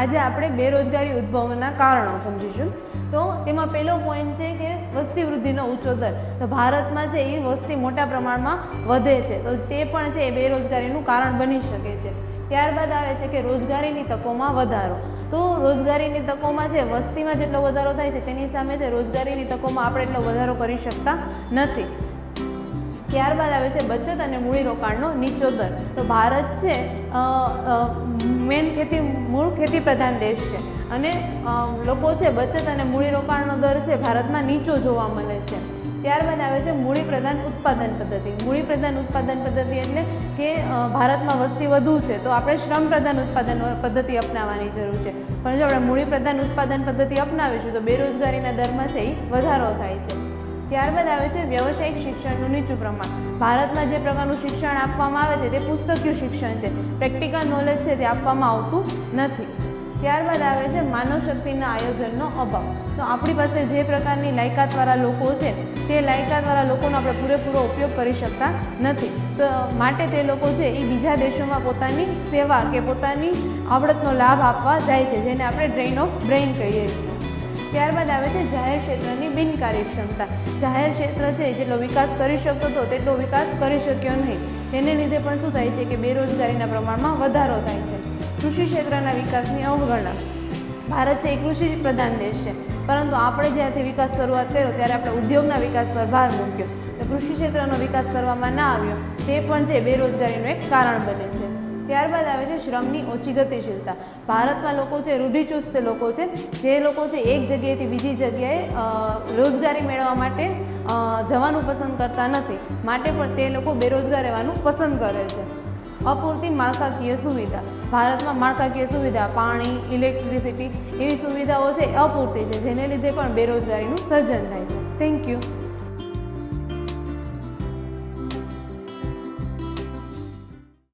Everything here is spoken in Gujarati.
આજે આપણે બેરોજગારી ઉદ્ભવના કારણો સમજીશું। તો તેમાં પહેલો પોઈન્ટ છે કે વસ્તી વૃદ્ધિનો ઊંચો દર। તો ભારતમાં છે એ વસ્તી મોટા પ્રમાણમાં વધે છે, તો તે પણ છે એ બેરોજગારીનું કારણ બની શકે છે। ત્યારબાદ આવે છે કે રોજગારીની તકોમાં વધારો। તો રોજગારીની તકોમાં છે વસ્તીમાં જેટલો વધારો થાય છે તેની સામે છે રોજગારીની તકોમાં આપણે એટલો વધારો કરી શકતા નથી। ત્યારબાદ આવે છે બચત અને મૂડીરોકાણનો નીચો દર। તો ભારત છે મૂળ ખેતી પ્રધાન દેશ છે અને લોકો છે બચત અને મૂડીરોકાણનો દર છે ભારતમાં નીચો જોવા મળે છે। ત્યારબાદ આવે છે મૂડી પ્રધાન ઉત્પાદન પદ્ધતિ। મૂડી પ્રધાન ઉત્પાદન પદ્ધતિ એટલે કે ભારતમાં વસ્તી વધુ છે તો આપણે શ્રમ પ્રધાન ઉત્પાદન પદ્ધતિ અપનાવવાની જરૂર છે, પણ જો આપણે મૂડી પ્રધાન ઉત્પાદન પદ્ધતિ અપનાવીશું તો બેરોજગારીના દરમાં છે એ વધારો થાય છે। ત્યારબાદ આવે છે વ્યવસાયિક શિક્ષણનું નીચું પ્રમાણ। ભારતમાં જે પ્રકારનું શિક્ષણ આપવામાં આવે છે તે પુસ્તકીય શિક્ષણ છે, પ્રેક્ટિકલ નોલેજ છે તે આપવામાં આવતું નથી। ત્યારબાદ આવે છે માનવ શક્તિના આયોજનનો અભાવ। તો આપણી પાસે જે પ્રકારની લાયકાતવાળા લોકો છે તે લાયકાતવાળા લોકોનો આપણે પૂરેપૂરો ઉપયોગ કરી શકતા નથી, તો માટે તે લોકો છે એ બીજા દેશોમાં પોતાની સેવા કે પોતાની આવડતનો લાભ આપવા જાય છે, જેને આપણે ડ્રેઇન ઓફ બ્રેઇન કહીએ છીએ। ત્યારબાદ આવે છે જાહેર ક્ષેત્રની બિનકાર્યક્ષમતા। જાહેર ક્ષેત્ર છે જેટલો વિકાસ કરી શકતો હતો તેટલો વિકાસ કરી શક્યો નહીં, તેને લીધે પણ શું થાય છે કે બેરોજગારીના પ્રમાણમાં વધારો થાય છે। કૃષિ ક્ષેત્રના વિકાસની અવગણના। ભારત છે એ કૃષિ પ્રધાન દેશ છે, પરંતુ આપણે જ્યારથી વિકાસ શરૂઆત કર્યો ત્યારે આપણે ઉદ્યોગના વિકાસ પર ભાર મૂક્યો, તો કૃષિ ક્ષેત્રનો વિકાસ કરવામાં ના આવ્યો તે પણ છે બેરોજગારીનું એક કારણ બને છે। ત્યારબાદ આવે છે શ્રમની ઓછી ગતિશીલતા। ભારતમાં લોકો છે રૂઢિચુસ્ત લોકો છે, જે લોકો છે એક જગ્યાએથી બીજી જગ્યાએ રોજગારી મેળવવા માટે જવાનું પસંદ કરતા નથી, માટે પણ તે લોકો બેરોજગાર રહેવાનું પસંદ કરે છે। અપૂરતી માળખાકીય સુવિધા। ભારતમાં માળખાકીય સુવિધા પાણી, ઇલેક્ટ્રિસિટી એવી સુવિધાઓ છે અપૂરતી છે, જેને લીધે પણ બેરોજગારીનું સર્જન થાય છે। Thank you.